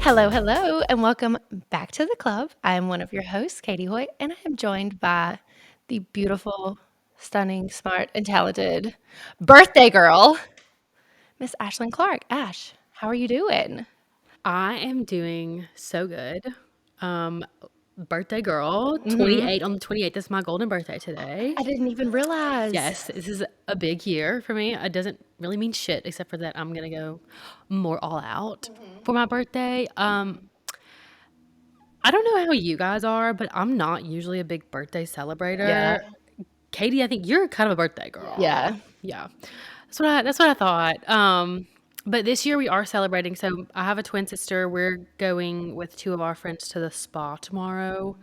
Hello, hello, and welcome back to the club. I am one of your hosts, Katie Hoyt, and I am joined by the beautiful, stunning, smart, and talented birthday girl, Miss Ashlyn Clark. Ash, how are you doing? I am doing so good. Um, Birthday girl, Hmm 28 on the 28th is my golden birthday today. I didn't even realize. Yes, this is a big year for me. It doesn't really mean shit except for that I'm gonna go more all out for my birthday. I don't know how you guys are, but I'm not usually a big birthday Yeah, celebrator. Katie, I think you're kind of a birthday yeah. girl. Yeah. That's what I thought. But this year we are celebrating. So I have a twin sister. We're going with two of our friends to the spa tomorrow.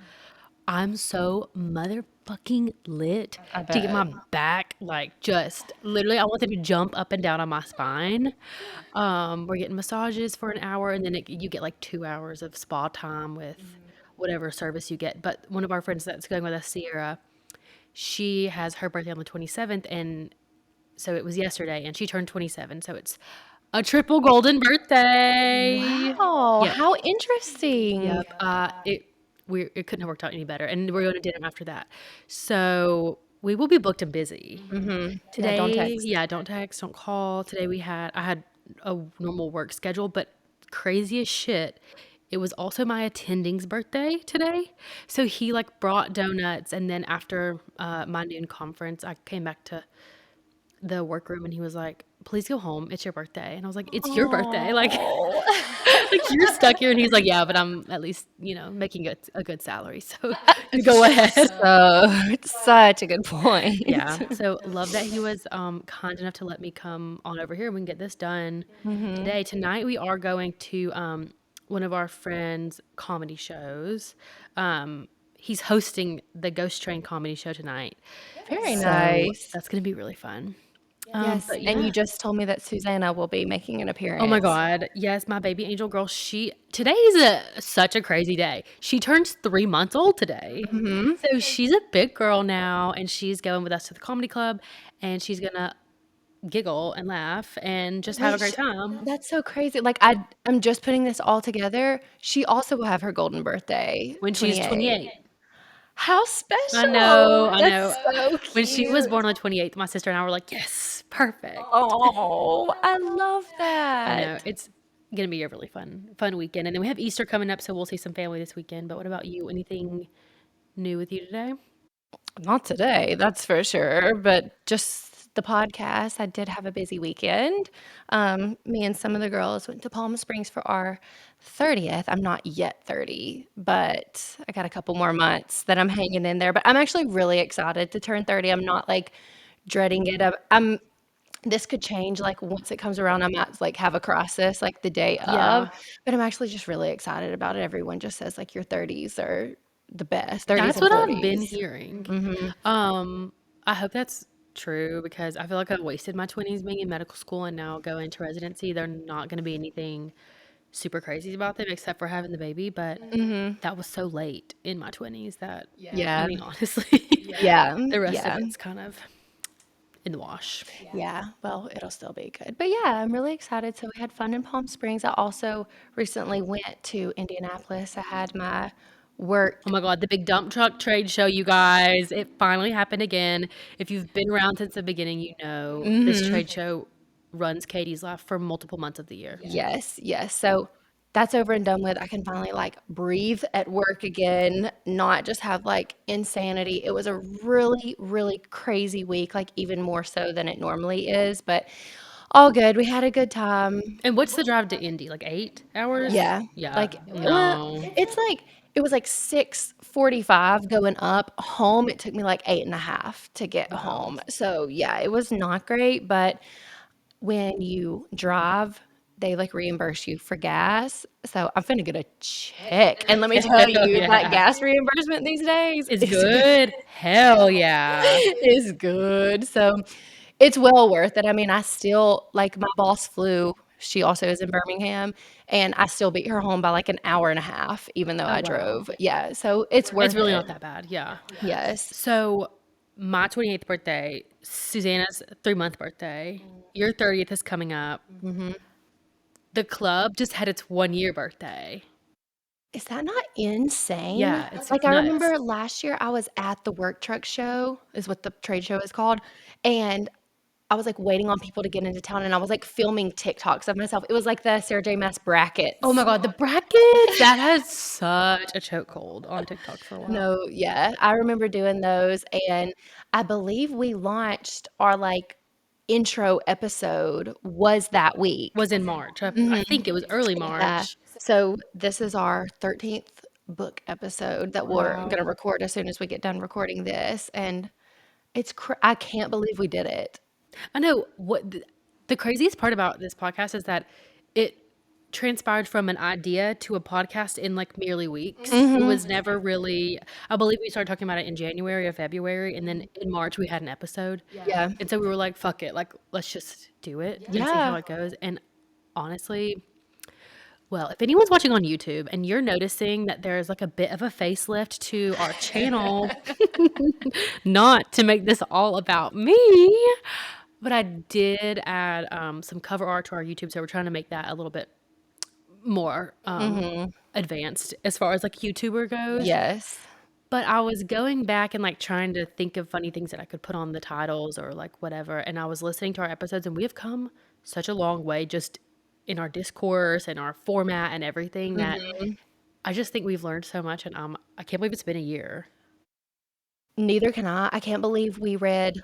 I'm so motherfucking lit I to get bet. my back like just literally I want them to jump up and down on my spine. We're getting massages for an hour and then you get like 2 hours of spa time with whatever service you get. But one of our friends that's going with us, Sierra, she has her birthday on the 27th, and so it was yesterday, and she turned 27. So it's a triple golden birthday. Wow, Yep. how interesting. Yep. It couldn't have worked out any better, and we're going to dinner after that. So we will be booked and busy Yeah, don't today. text. Yeah, don't text, don't call. Today I had a normal work schedule, but crazy as shit. It was also my attending's birthday today. So he like brought donuts, and then after my noon conference, I came back to the workroom and he was like, "Please go home. It's your birthday." And I was like, "It's your birthday." Like Oh. like you're stuck here and he's like, "Yeah, but I'm at least, making a good salary." So go ahead. So, it's such a good Yeah. point. So love that he was kind enough to let me come on over here and we can get this done Mhm. today. Tonight we are going to one of our friends' comedy shows. He's hosting the Ghost Train comedy show tonight. Very So nice. that's gonna be really fun. Yes, But and yeah. you just told me that Susanna will be making an Oh my appearance. God. Yes, my baby angel girl, today is such a crazy day. She turns 3 months old today. Mhm. So she's a big girl now and she's going with us to the comedy club and she's gonna giggle and laugh and just have a great Which time. that's so crazy, like, I'm just putting this all together. She also will have her golden birthday, When she's 28. 28. How I special! know, I know. That's so When she was cute. born on the 28th, my sister and I were like, yes, perfect. Oh, I love I know. that. It's gonna be a really fun weekend. And then we have Easter coming up, so we'll see some family this weekend. But what about you? Anything new with you today? Not today, that's for sure, but just the podcast. I did have a busy weekend. Me and some of the girls went to Palm Springs for our 30th. I'm not yet 30, but I got a couple more months that I'm hanging in there. But I'm actually really excited to turn 30. I'm not like dreading it. This could change like once it comes around. I might like have a crisis like the day of, Yeah. but I'm actually just really excited about it. Everyone just says like your 30s are the best, 30s That's and what I've been 40s. hearing. Mhm. Um, I hope that's true because I feel like I wasted my 20s being in medical school and now going to residency. They're not going to be anything super crazy about them except for having the baby, but Mhm. that was so late in my 20s that, I Yeah. mean, honestly, Yeah. the rest of Yeah. it's kind of in the wash. Yeah. Well, it'll still be good. But yeah, I'm really excited. So we had fun in Palm Springs. I also recently went to Indianapolis. I had my Oh work. my God, the big dump truck trade show, you guys. It finally happened again. If you've been around since the beginning, you know this Mhm. trade show runs Katie's life for multiple months of the year. Yes, yes. So that's over and done with. I can finally like breathe at work again, not just have like insanity. It was a really, really crazy week, like even more so than it normally is, but all good. We had a good time. And what's the drive to Indy? Like 8 hours? Yeah. Yeah. Like, well, No. it's like it was like 6:45 going up. Home, it took me like 8.5 to get Wow. home. So yeah, it was not great, but when you drive, they, like, reimburse you for gas, so I'm finna get a check, and let me tell Hell you, that yeah. gas reimbursement these days It's is good. good. Hell yeah. Is good, so it's well worth it. I mean, I still like, my boss flew, she also is in Birmingham, and I still beat her home by, like, an hour and a half even though Oh, I wow. drove. Yeah, so it's It's worth really it. not that bad. Yeah. Yes. So, my 28th birthday, Susanna's 3-month birthday, your 30th is coming up. Mhm. the club just had its 1-year birthday. Is that not insane? Yeah, it's Like, I nuts. remember last year I was at the Work Truck Show, is what the trade show is called, and I was, like, waiting on people to get into town, and I was, like, filming TikToks of myself. It was like the Sarah J. Maas Oh my brackets. god, the brackets! That has such a chokehold on TikTok for a while. No, yeah, I remember doing those, and I believe we launched our, like, intro episode was that week. Was in March. I Mhm. think it was early Yeah. March. So this is our 13th book episode that we're Wow. gonna record as soon as we get done recording this, and I can't believe we did it. I know what the craziest part about this podcast is that it transpired from an idea to a podcast in like merely weeks. It Mhm. was never really, I believe we started talking about it in January or February, and then in March we had an episode. Yeah. And so we were like, fuck it, like let's just do it and see how Yeah. it goes. And honestly, well, if anyone's watching on YouTube and you're noticing that there's like a bit of a facelift to our channel, not to make this all about me, but I did add some cover art to our YouTube, so we're trying to make that a little bit more Mhm. advanced as far as like YouTuber goes. Yes. But I was going back and like trying to think of funny things that I could put on the titles or like whatever. And I was listening to our episodes, and we have come such a long way just in our discourse and our format and everything that Mhm. I just think we've learned so much. And I can't believe it's been a year. Neither can I. I can't believe we read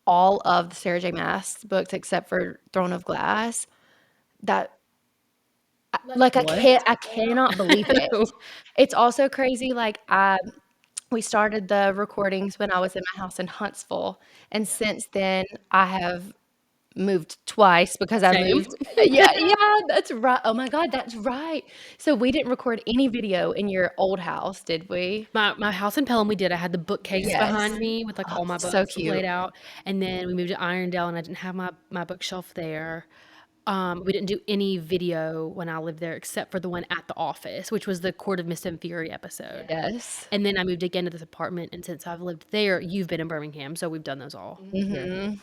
all of the Sarah J. Maas books except for Throne of Glass. That like, What? I cannot believe it. It's also crazy, like, we started the recordings when I was in my house in Huntsville, and since then, I have moved twice because I Same. moved yeah, yeah, that's right. Oh my god, that's right. So we didn't record any video in your old house, did we? My house in Pelham, we did. I had the bookcase behind Yes. me with like Oh, all my so books cute. laid out, and then we moved to Irondale, and I didn't have my bookshelf there. We didn't do any video when I lived there except for the one at the office, which was the Court of Mist and Fury episode. Yes. And then I moved again to this apartment, and since I've lived there, you've been in Birmingham, so we've done those all here. Mhm.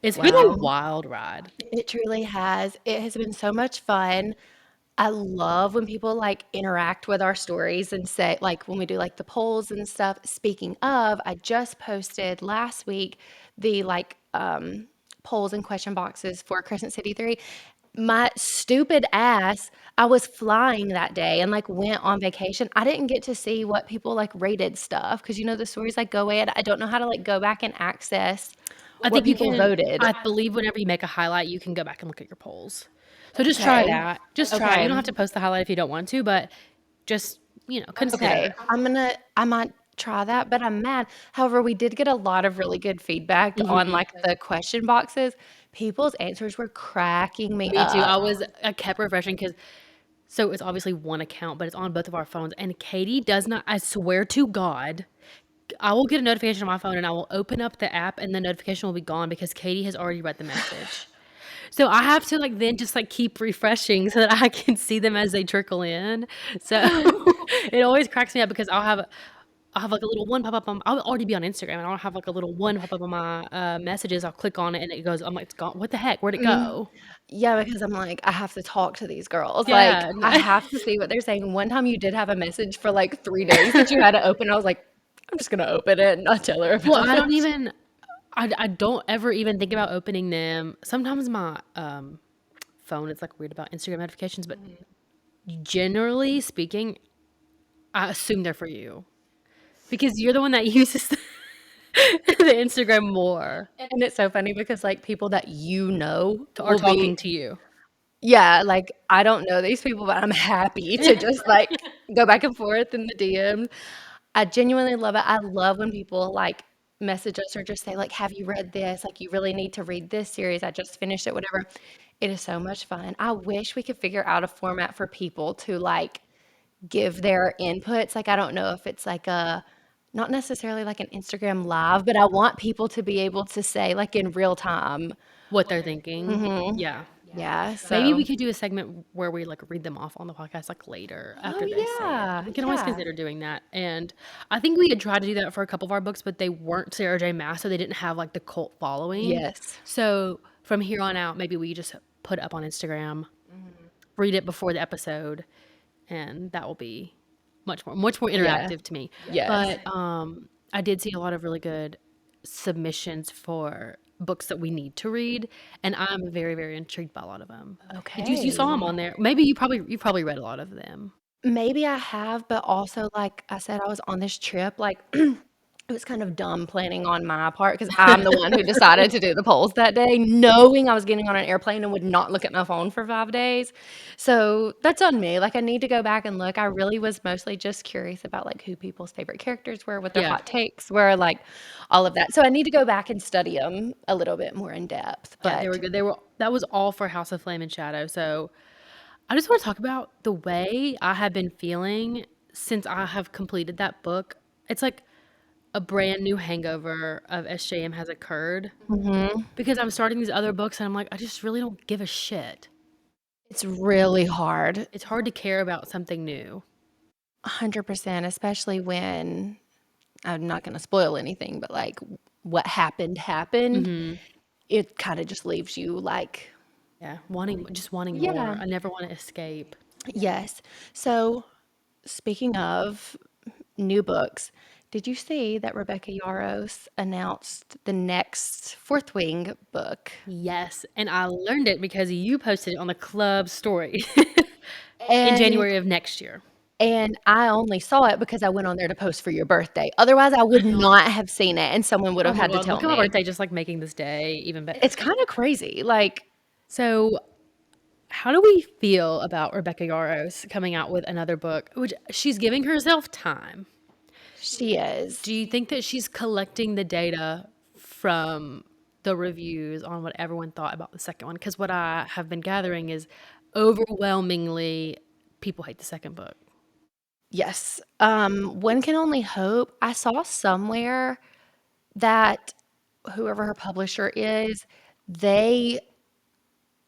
It's been a Wow. wild ride. It truly has. It has been so much fun. I love when people, like, interact with our stories and say like, when we do, like, the polls and stuff. Speaking of, I just posted last week the, like, polls and question boxes for Crescent City 3. My stupid ass, I was flying that day and, like, went on vacation. I didn't get to see what people, like, rated stuff because, the stories, like, go away, and I don't know how to, like, go back and access I what think you people can, voted. I believe whenever you make a highlight, you can go back and look at your polls. So just try Okay. that. Just try it. You don't Okay. have to post the highlight if you don't want to, but just, consider Okay, it. I might try that, but I'm mad. However, we did get a lot of really good feedback on, Mhm. like, the question boxes. People's answers were cracking me Me too. up. I kept refreshing because so it's obviously one account, but it's on both of our phones. And Katie does not, I swear to God, I will get a notification on my phone and I will open up the app and the notification will be gone because Katie has already read the message. So I have to like then just like keep refreshing so that I can see them as they trickle in. So it always cracks me up because I'll have like a little one pop up on, I'll already be on Instagram and I'll have like a little one pop up on my messages. I'll click on it and it goes, I'm like, it's gone. What the heck? Where'd it Mm, go? yeah, because I'm like, I have to talk to these girls. Like, Yeah. I have to see what they're saying. One time you did have a message for, like, 3 days that you had to open. I was like, "I'm just gonna open it and not tell her Well, about I don't it." even, I don't ever even think about opening them. Sometimes my phone is like weird about Instagram notifications, but generally speaking, I assume they're for you because you're the one that uses the Instagram more And it's so funny because, like, people that are will be talking to you. yeah, like, I don't know these people, but I'm happy to just, like, go back and forth in the DMs. I genuinely love it. I love when people, like, message us or just say, like, "Have you read this? Like, you really need to read this series. I just finished it," whatever. It is so much fun. I wish we could figure out a format for people to, like, give their inputs. Like, I don't know if it's like a not necessarily like an Instagram Live, but I want people to be able to say, like, in real time. What they're thinking. Mhm. Yeah. Yeah, Maybe so we could do a segment where we like read them off on the podcast like later oh, after they say it. yeah, We can always yeah. consider doing that. And I think we had tried to do that for a couple of our books, but they weren't Sarah J. Maas, so they didn't have like the cult following. Yes. So from here on out, maybe we just put it up on Instagram read it before the episode, and that will be much more Yeah. interactive to me. Yes. But I did see a lot of really good submissions for books that we need to read, and I'm very, very intrigued by a lot of them. And you saw them Okay. on there. Maybe you probably read a lot of them. Maybe I have, but also, like I said, I was on this trip, like, it was kind of dumb planning on my part because 'cause I'm the one who decided to do the polls that day, knowing I was getting on an airplane and would not look at my phone for 5 days. So, that's on me, like, I need to go back and look. I really was mostly just curious about, like, who people's favorite characters were, what their Yeah. hot takes were, like, all of that. So, I need to go back and study them a little bit more in depth, Yeah, they were but good. That was all for House of Flame and Shadow. So I just want to talk about the way I have been feeling since I have completed that book. It's like a brand new hangover of SJM has occurred Mhm. because I'm starting these other books and I'm like, I just really don't give a shit. It's really hard. It's hard to care about something new. 100%, especially when I'm not gonna spoil anything, but, like, what happened. Hmm. It kinda just leaves you like Yeah, just wanting more. yeah. I never want to escape. Yes. So, speaking of new books, did you see that Rebecca Yarros announced the next Fourth Wing book? Yes, and I learned it because you posted it on the club story in And January of next year. and I only saw it because I went on there to post for your birthday. Otherwise, I would not have seen it, and someone would Oh have my had to God, tell look at my me. birthday just like making this day even better. It's kinda crazy, like, So, how do we feel about Rebecca Yarros coming out with another book, which she's giving herself time? she is. Do you think that she's collecting the data from the reviews on what everyone thought about the second one? Because what I have been gathering is overwhelmingly people hate the second book. Yes. One can only hope. I saw somewhere that whoever her publisher is, they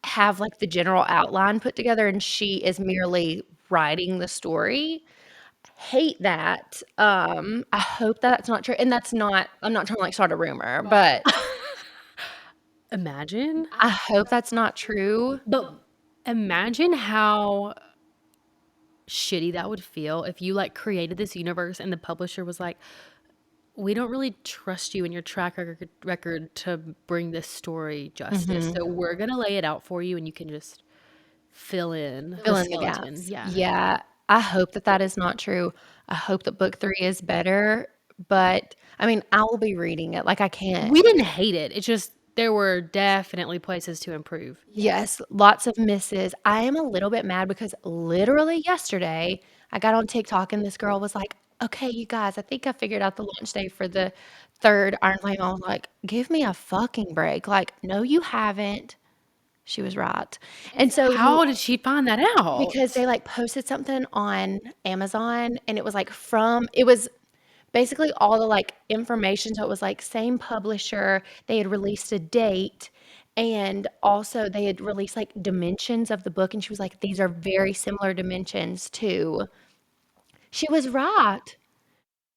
have like the general outline put together and she is merely writing the story. Hate that. I hope that's not true. And that's not, I'm not trying to like start a rumor, but Imagine, I hope that's not true. but imagine how shitty that would feel if you like created this universe and the publisher was like, we don't really trust you and your record to bring this story justice. Mhm. So we're going to lay it out for you and you can just fill in the Fill in the skeleton. gaps. Yeah. Yeah, I hope that that is not true. I hope that book 3 is better, but, I mean, I will be reading it, like, I can't We didn't hate it. It's just there were definitely places to improve. yes, lots of misses. I am a little bit mad because literally yesterday, I got on TikTok and this girl was like, "Okay, you guys, I think I figured out the launch date for the 3rd Iron Flame." I was like, "Give me a fucking break." Like, "No, you haven't." She was right. And so How did she find that because out? they, like, posted something on Amazon, and it was, like, from it was basically all the, like, information, so it was, like, same publisher, they had released a date, and also they had released, like, dimensions of the book, and she was like, "These are very similar dimensions to." She was right,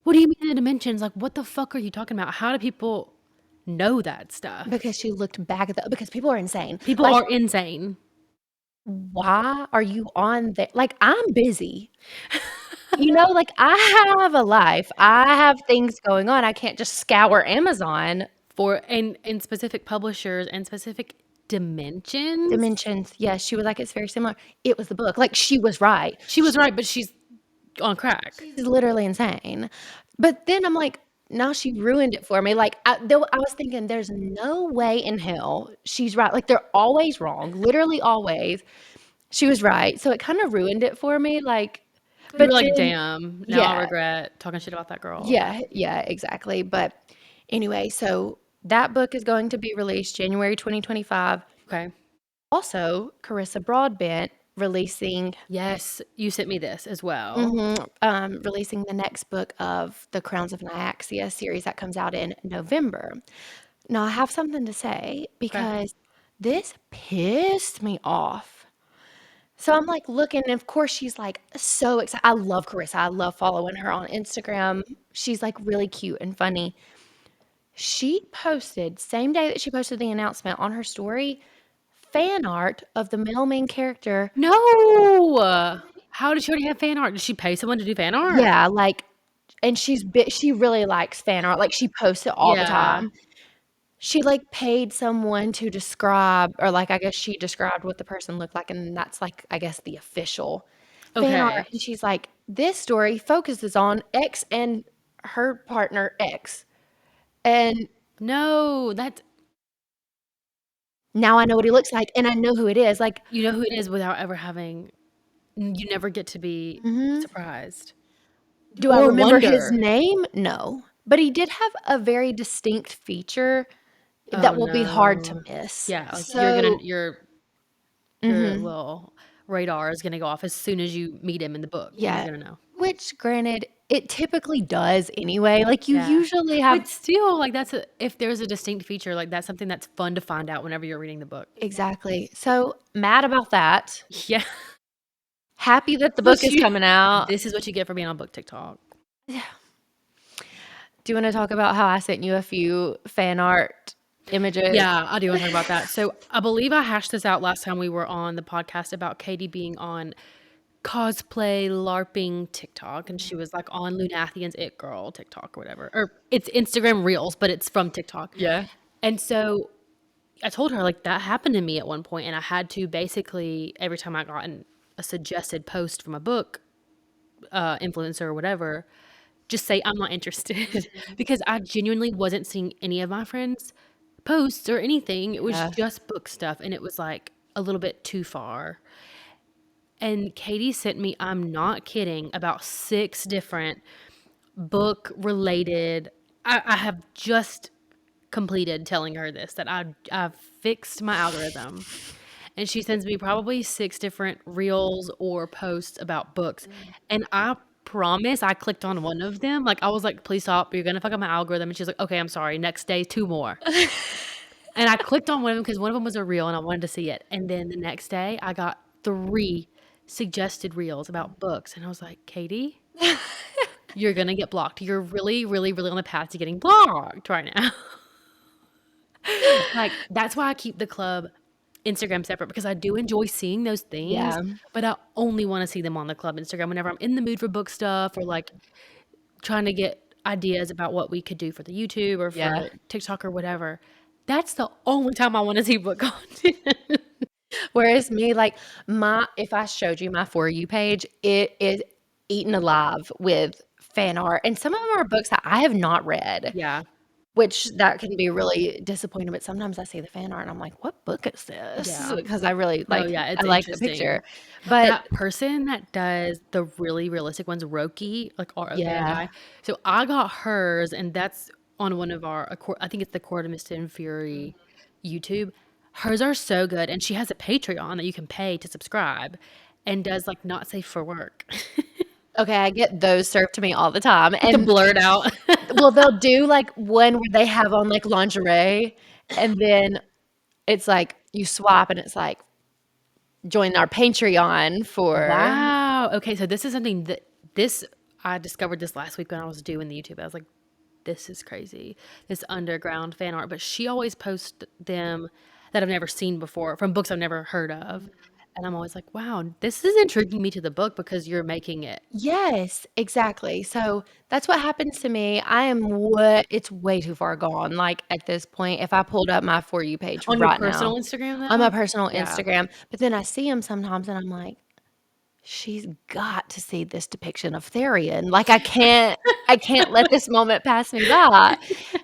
What do you mean the dimensions? Like, what the fuck are you talking about? How do people know that stuff? because she looked back at the because people are insane. People Like, are insane. why are you on there? Like, I'm busy. You know, like, I have a life. I have things going on. I can't just scour Amazon. For and specific publishers and specific dimensions. Dimensions, yes, she was like, "It's very similar." It was the book, like, she was right. She was right, but she's on crack. She's literally insane. But then I'm like, now she ruined it for me, like, I was thinking, "There's no way in hell she's right." Like, they're always wrong, literally always. She was right, so it kinda ruined it for me, like You but were like, then damn, now I yeah, regret talking shit about that girl. yeah, exactly, but anyway, so that book is going to be released January 2025. Okay. Also, Carissa Broadbent releasing Yes, you sent me this as well. releasing the next book of the Crowns of Nyaxia series that comes out in November. Now, I have something to say Okay. because this pissed me off. So I'm like looking, and of course, she's like so excited. I love Carissa. I love following her on Instagram. She's like really cute and funny. She posted, same day that she posted the announcement on her story, fan art of the male main character. No! How did she already have fan art? Did she pay someone to do fan art? Yeah, like, and she really likes fan art, like, she posts it all the Yeah. time. She, like, paid someone to describe, or, like, I guess she described what the person looked like, and that's, like, I guess the official fan art, Okay. and she's like, "This story focuses on X and her partner X, and No, that's now I know what he looks like, and I know who it is." Like, you know who it is without ever having you never get to be mhm. surprised. Do I Or remember his wonder. name? No, but he did have a very distinct feature Oh, that will be hard to no. miss. Yeah, like, So your mhm, little radar is gonna go off as soon as you meet him in the book. You're yeah, gonna know. which granted, it typically does anyway, like, you Yeah. usually have But still, like, that's a if there's a distinct feature, like, that's something that's fun to find out whenever you're reading the book. exactly. So, mad about that, Yeah. happy that the book What is you coming out. this is what you get for being on Book TikTok. Do you wanna talk about how I sent you a few fan art images? Yeah, I do wanna talk about that. So, I believe I hashed this out last time we were on the podcast about Katie being on cosplay LARPing TikTok, and she was, like, on Lunathian's It Girl TikTok or whatever, or it's Instagram Reels, but it's from TikTok. Yeah. And so, I told her, like, that happened to me at one point, and I had to basically every time I got a suggested post from a book, influencer or whatever, just say, "I'm not interested," because I genuinely wasn't seeing any of my friends' posts or anything. It was Yeah. just book stuff, and it was, like, a little bit too far. And Katie sent me, I'm not kidding, about 6 different book-related I have just completed telling her this, that I've fixed my algorithm, and she sends me probably 6 different reels or posts about books, and I promise I clicked on one of them, like, I was like, "Please stop, you're gonna fuck up my algorithm," and she's like, "Okay, I'm sorry, next day, 2 more." And I clicked on one of them because one of them was a reel and I wanted to see it, and then the next day, I got 3 suggested reels about books, and I was like, "Katie, you're gonna get blocked. You're really, really, really on the path to getting blocked right now." Like, that's why I keep the club Instagram separate because I do enjoy seeing those things, Yeah. but I only wanna see them on the club Instagram whenever I'm in the mood for book stuff or, like, trying to get ideas about what we could do for the YouTube or Yeah. for TikTok or whatever. That's the only time I wanna see book content. Whereas me, like, my if I showed you my For You page, it is eaten alive with fan art, and some of them are books that I have not read, Yeah. which that can be really disappointing, but sometimes I see the fan art and I'm like, "What book is this?" Yeah. Because I really No, like yeah, I it's like the interesting. picture. But That person that does the really realistic ones, Roki, like yeah. ROKI. So I got hers, and that's on one of our, I think it's the Court of Mist and Fury YouTube. Hers are so good, and she has a Patreon that you can pay to subscribe, and does like not safe for work. Okay, I get those served to me all the time, The and blurred out. well, they'll do, like, one where they have on, like, lingerie, and then it's like you swap and it's like, "Join our Patreon for" Wow. Okay, so this is something that this I discovered this last week when I was doing the YouTube. I was like, this is crazy. This underground fan art, but she always posts them that I've never seen before from books I've never heard of. And I'm always like, wow, this is intriguing me to the book because you're making it Yes, exactly. So, that's what happens to me. I am what it's way too far gone, like, at this point, if I pulled up my For You page on your right now personal Instagram on my though. personal Yeah. Instagram, but then I see them sometimes and I'm like, "She's got to see this depiction of Therian." Like, I can't let this moment pass me by.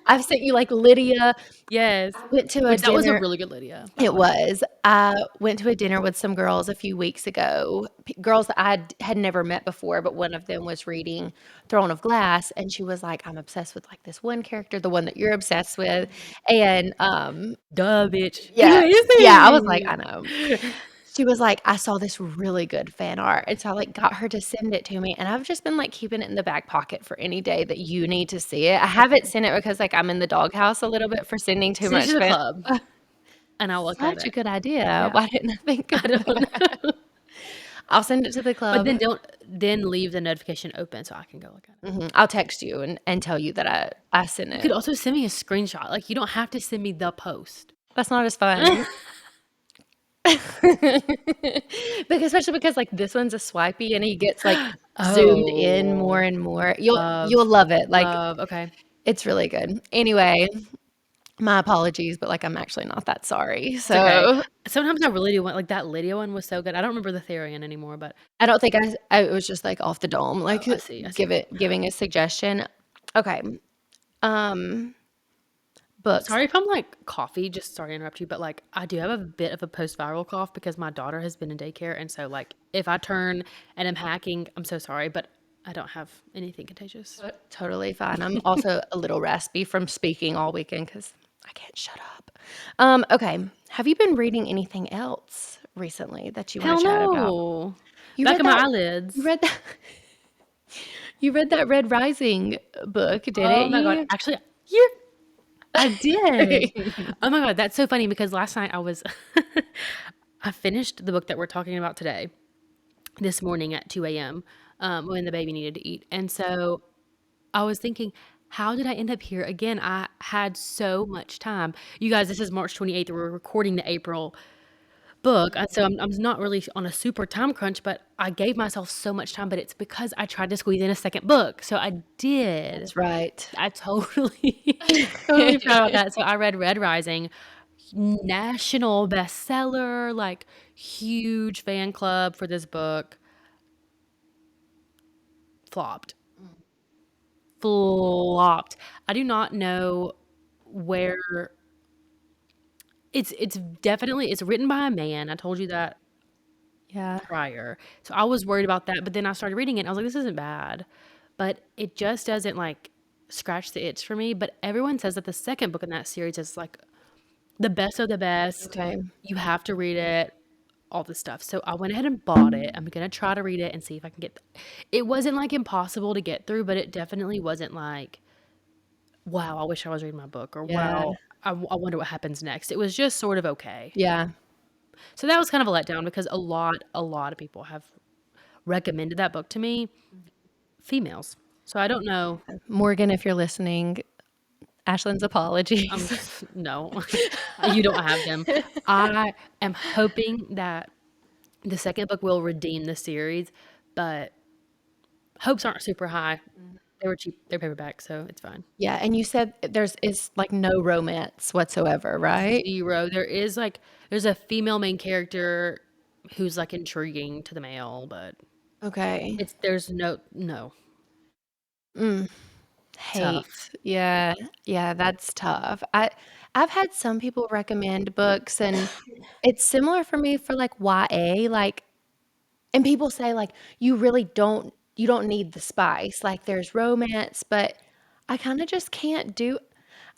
I've sent you, like, Lydia. Yes. I went to a Which that was a dinner. really good Lydia, by the It way. was. I went to a dinner with some girls a few weeks ago, girls that had never met before, but one of them was reading Throne of Glass, and she was like, "I'm obsessed with, like, this one character, the one that you're obsessed with," and, Duh, bitch. Who yeah, is yeah, I was like, "I know." it? She was like, "I saw this really good fan art," and so I, like, got her to send it to me, and I've just been, like, keeping it in the back pocket for any day that you need to see it. I haven't sent it because, like, I'm in the doghouse a little bit for sending too Send it much to the fan. club and I'll look at Such a it. good idea. Yeah. Why didn't I think of I don't that? know. I'll send it to the But club. then leave the notification open so I can go look at it. Mhm. I'll text you and tell you that I sent You could it. also send me a screenshot. Like, you don't have to send me the post. That's not as fun. Because especially because, like, this one's a swipey and he gets, like, zoomed in more Oh, and more. You'll love, love it, like, love, okay. it's really good. Anyway, my apologies, but, like, I'm actually not that sorry, It's okay. so Sometimes I really do want like, that Lydia one was so good. I don't remember the Therian anymore, but I don't think I it was just, like, off the dome, oh, like, I see. giving a suggestion. Okay, um, books. Sorry if I'm, like, coughy, just sorry to interrupt you, but, like, I do have a bit of a post-viral cough because my daughter has been in daycare, and so, like, if I turn and I'm hacking, I'm so sorry, but I don't have anything contagious. Totally fine. I'm also a little raspy from speaking all weekend because I can't shut up. Okay, have you been reading anything else recently that you wanna Hell chat about? no. You Back read of my that you eyelids. read that you read that Red Rising book, Oh didn't my god, you? actually, you I did. Oh my god, that's so funny because last night I was I finished the book that we're talking about today, this morning at 2 a.m., when the baby needed to eat, and so I was thinking, "How did I end up here again?" I had so much time. You guys, this is March 28th, we're recording the April book, so I'm not really on a super time crunch, but I gave myself so much time, but it's because I tried to squeeze in a second book, so I did. That's right. I totally totally proud about that. So I read Red Rising, national bestseller, like, huge fan club for this book, flopped. Flopped. I do not know where it's definitely it's written by a man, I told you that Yeah. prior. So I was worried about that, but then I started reading it and I was like, "This isn't bad." But it just doesn't, like, scratch the itch for me, but everyone says that the second book in that series is, like, the best of the best. Okay. You have to read it, all this stuff. So I went ahead and bought it. I'm gonna try to read it and see if I can get it wasn't, like, impossible to get through, but it definitely wasn't like, "Wow, I wish I was reading my book," or, Yeah. "Wow, I wonder what happens next." It was just sort of okay. Yeah. So that was kind of a letdown because a lot of people have recommended that book to me, females. So I don't know. Morgan, if you're listening, Ashlyn's apologies. No, you don't have them. I am hoping that the second book will redeem the series, but hopes aren't super high. They were cheap. They're paperback, so it's fine. Yeah, and you said is, like, no romance whatsoever, right? 0. There's a female main character who's, like, intriguing to the male, but Okay. there's no. Mm. Tough. Hate. Yeah. Yeah, that's tough. I've had some people recommend books, and it's similar for me for, like, YA, like and people say, like, you don't need the spice, like, there's romance, but I kinda just can't do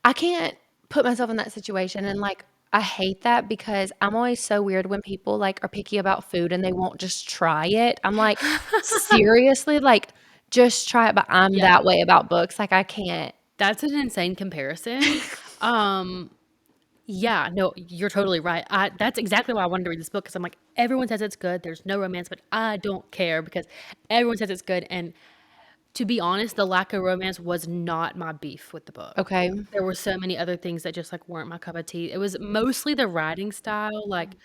I can't put myself in that situation, and, like, I hate that because I'm always so weird when people, like, are picky about food and they won't just try it. I'm like, "Seriously? Like, just try it," but I'm Yeah, that way about books, like, I can't. that's an insane comparison. Um, yeah, no, you're totally right. That's exactly why I wanted to read this book because 'cause I'm like, "Everyone says it's good, there's no romance, but I don't care because everyone says it's good," and to be honest, the lack of romance was not my beef with the book. Okay. There were so many other things that just, like, weren't my cup of tea. It was mostly the writing style, like,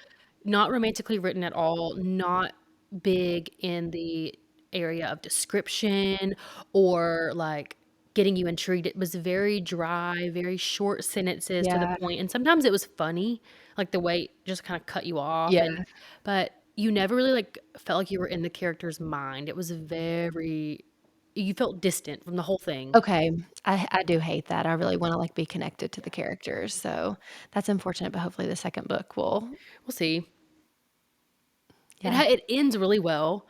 not romantically written at all, not big in the area of description or, like, getting you intrigued. It was very dry, very short sentences to the Yeah. point, and sometimes it was funny, like, the way it just kinda cut you off, Yeah. but you never really, like, felt like you were in the character's mind. It was very you felt distant from the whole thing. Okay. I do hate that. I really wanna, like, be connected to the characters, so that's unfortunate, but hopefully the second book will We'll see. yeah. It ends really well,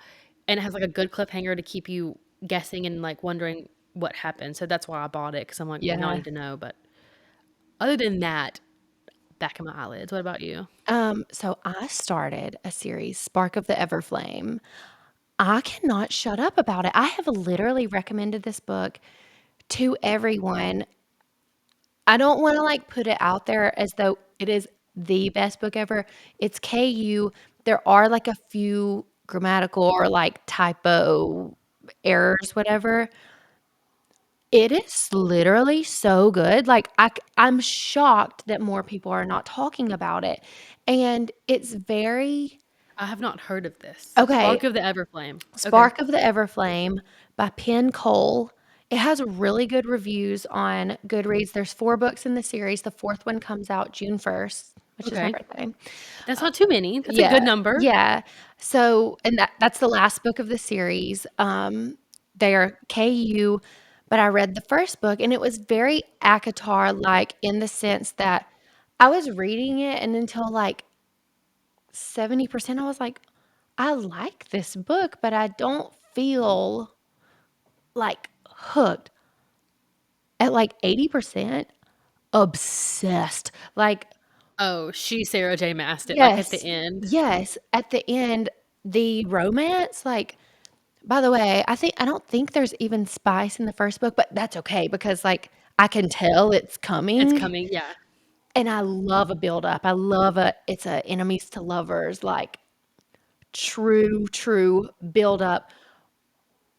and it has, like, a good cliffhanger to keep you guessing and, like, wondering what happened, so that's why I bought it because 'cause I'm like, "Now I Yeah. need to know," but other than that, back of my eyelids. What about you? So I started a series, Spark of the Everflame. I cannot shut up about it. I have literally recommended this book to everyone. I don't wanna, like, put it out there as though it is the best book ever. It's KU. There are, like, a few grammatical or, like, typo errors, whatever. It is literally so good. Like, I'm shocked that more people are not talking about it, and it's very I have not heard of this. okay, Spark of the Everflame. Okay. Spark of the Everflame by Penn Cole. It has really good reviews on Goodreads. There's 4 books in the series. The 4th one comes out June 1st, which is my Okay. birthday. That's not too many. That's a Yeah, good number. yeah. So, and that's the last book of the series. They are KU, but I read the first book and it was very ACOTAR-like in the sense that I was reading it and until like 70% I was like, I like this book, but I don't feel like hooked. At like 80%, obsessed. Like, Oh, she Sarah J. Maas'd it, like, at the yes, end. yes. At the end, the romance, like, by the way, I don't think there's even spice in the first book, but that's okay because, like, I can tell it's It's coming, coming, yeah. and I love a build-up. I love it's a enemies to lovers, like, true build-up.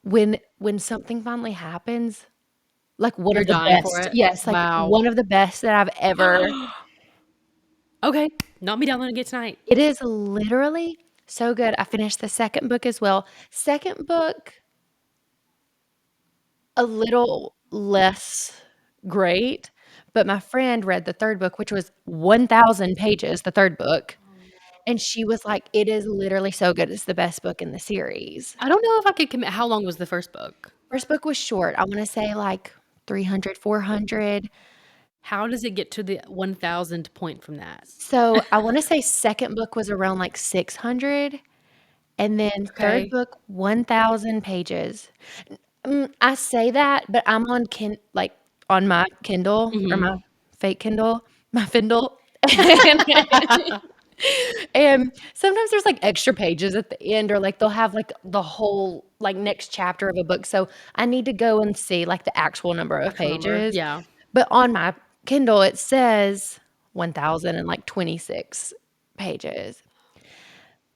When something finally happens, like, one You're of the dying for best it? yes, like, Wow. one of the best that I've ever Okay. Knock me down on it tonight. it is literally so good. I finished the 2nd book as well. 2nd book, a little less great, but my friend read the 3rd book, which was 1,000 pages, the 3rd book, and she was like, "It is literally so good. It's the best book in the series." I don't know if I could commit. How long was the first book? 1st book was short. I wanna say, like, 300, 400. How does it get to the 1,000 point from that? So, I wanna say 2nd book was around, like, 600, and then 3rd Okay. book, 1,000 pages. I say that, but I'm on on my Kindle or Mhm. my fake Kindle, my Findle, and and sometimes there's, like, extra pages at the end or, like, they'll have, like, the whole, like, next chapter of a book, so I need to go and see, like, the actual number of Actual number, pages, yeah. but on my Kindle, it says 1,026 pages.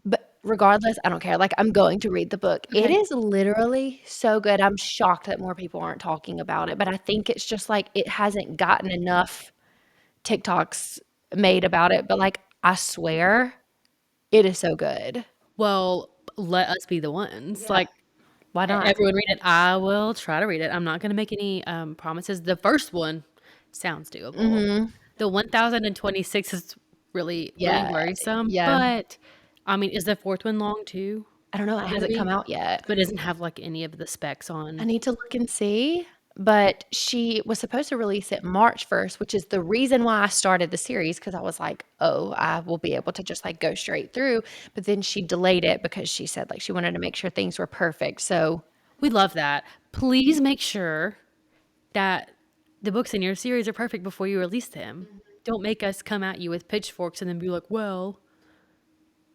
But regardless, I don't care, like, I'm going to read the book. It Okay. is literally so good. I'm shocked that more people aren't talking about it, but I think it's just, like, it hasn't gotten enough TikToks made about it, but, like, I swear it is so good. Well, let us be the ones. Yeah. Like, Why not? everyone read it. I will try to read it. I'm not gonna make any, promises. The first one sounds doable. Mhm. The 1,026 is really Yeah, worrisome, yeah. but, I mean, is the 4th one long too? I don't know, it Gonna hasn't come be? out yet. But it doesn't have, like, any of the specs I on. need to look and see, but she was supposed to release it March 1st, which is the reason why I started the series because I was like, "Oh, I will be able to just, like, go straight through," but then she delayed it because she said, like, she wanted to make sure things were perfect, so We love that. Please make sure that the books in your series are perfect before you release them. Don't make us come at you with pitchforks and then be like, "Well,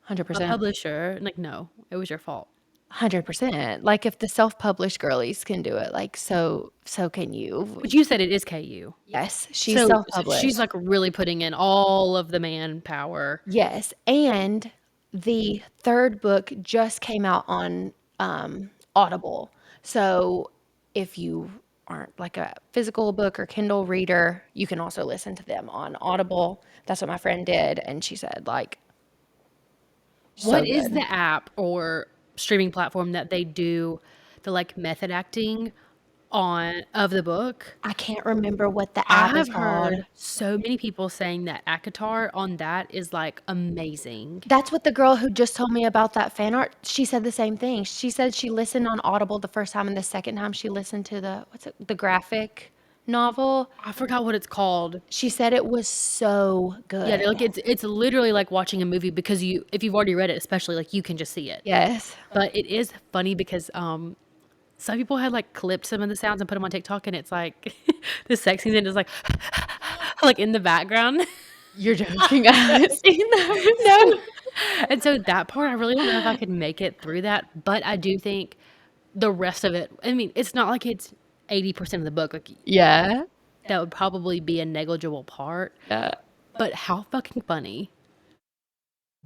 my 100%. publisher." Like, no, it was your fault. 100%. Like, if the self-published girlies can do it, like, so can you. But you said it is KU. Yes, she's So she's, self-published. like, really putting in all of the manpower. Yes, and the 3rd book just came out on, Audible. So, if you aren't like a physical book or Kindle reader, you can also listen to them on Audible. That's what my friend did, and she said, like, What so is good. the app or streaming platform that they do the, like, method acting on of the book? I can't remember what the I app is have called. heard so many people saying that ACOTAR on that is, like, amazing. That's what the girl who just told me about that fan art, she said the same thing. She said she listened on Audible the first time, and the second time she listened to the graphic novel. I forgot what it's called. She said it was so Yeah, good. like, it's literally like watching a movie because if you've already read it especially, like, you can just see it. Yes. But it is funny because, some people had, like, clipped some of the sounds and put them on TikTok, and it's like the sex scene is, like, like, in the background. You're joking. I haven't seen that. No. And so that part, I really don't know if I could make it through that, but I do think the rest of it, I mean, it's not like it's 80% of the book, like, Yeah. that would probably be a negligible part, Yeah. but how fucking funny.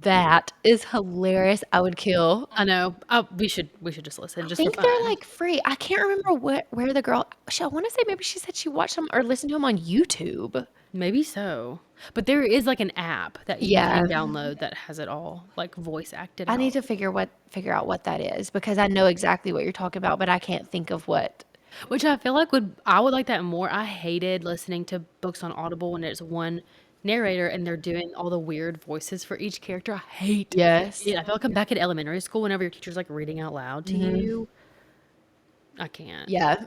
That is hilarious. I would kill. I know. We should just listen I just for think they're, fun. like, free. I can't remember where the girl I wanna say maybe she said she watched them or listened to them on YouTube. Maybe so. But there is like an app that you Yeah. can download that has it all like voice acted I need out. to figure out what that is because I know exactly what you're talking about, but I can't think of what. Which I feel like I would like that more. I hated listening to books on Audible when there's one narrator and they're doing all the weird voices for each character. I hate Yes. it. I feel like I'm back in elementary school whenever your teacher's like reading out loud to Mhm. you. I can't. Yeah.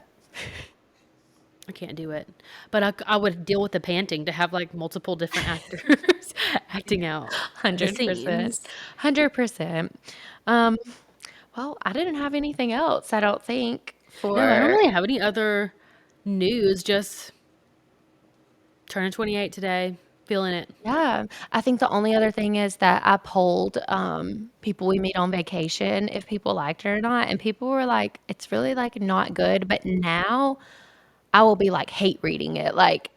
I can't do it. But I would deal with the panting to have like multiple different actors acting out the 100%. scenes. 100%. Um, well, I didn't have anything else, I don't think, No, I don't for really have any other news. Just turning 28 today, feeling it. yeah. I think the only other thing is that I polled, people we meet on vacation if people liked it or not, and people were like, "It's really, like, not good," but now I will be, like, hate reading it, like,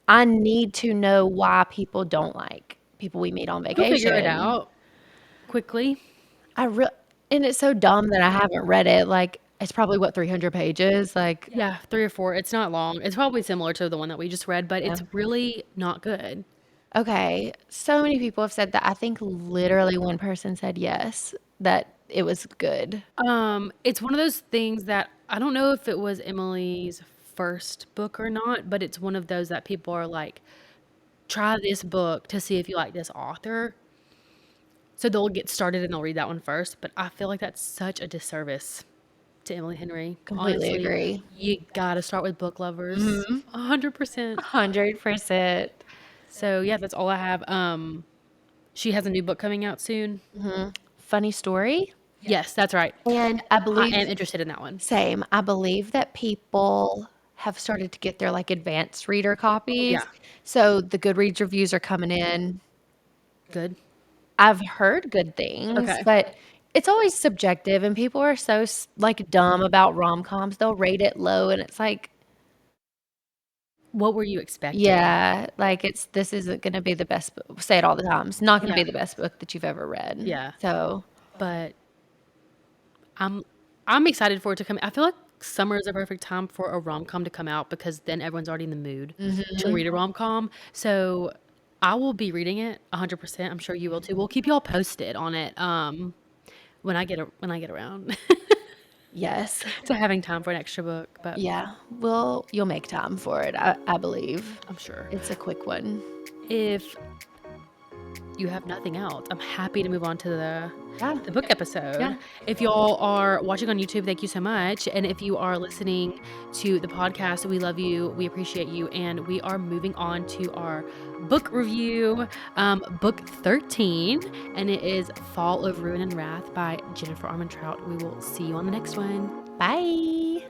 I need to know why people don't like people we meet on You'll figure it vacation. out quickly. I re and it's so dumb that I haven't read it, like, it's probably, what, 300 pages? Like, Yeah, 3 or 4. It's not long. It's probably similar to the one that we just read, but yeah. it's really not good. Okay, so many people have said that. I think literally one person said yes, that it was good. It's one of those things that I don't know if it was Emily's first book or not, but it's one of those that people are like, try this book to see if you like this author. So they'll get started and they'll read that one first. But I feel like that's such a disservice to Emily Henry. Completely Honestly, agree. you gotta start with book lovers. Mhm. 100%. 100%. So yeah, that's all I have. She has a new book coming out soon. Mhm. Funny story, Yes, that's right. and I I am believe interested in that one. same. I believe that people have started to get their, like, advanced reader copies, Yeah, so the Goodreads reviews are coming in. good. I've heard good things, Okay. but it's always subjective, and people are so like, dumb about rom-coms. They'll rate it low, and it's like, What were you expecting? yeah, like, this isn't gonna be the best book say it all the time. It's not gonna Yeah, be the best book that you've ever read. yeah. So, But I'm I'm excited for it to come. I feel like summer is a perfect time for a rom-com to come out because then everyone's already in the mood to mhm. read a rom-com. So I will be reading it 100%. I'm sure you will too. We'll keep y'all posted on it when I get around Yes. to having time for an extra book, but Yeah. You'll make time for it, I believe. I'm sure. It's a quick one. If you have nothing else, I'm happy to move on to Yeah. the book episode. Yeah. If y'all are watching on YouTube, thank you so much. And if you are listening to the podcast, we love you. We appreciate you. And we are moving on to our book review, book 13. And it is Fall of Ruin and Wrath by Jennifer Armentrout. We will see you on the next one. Bye.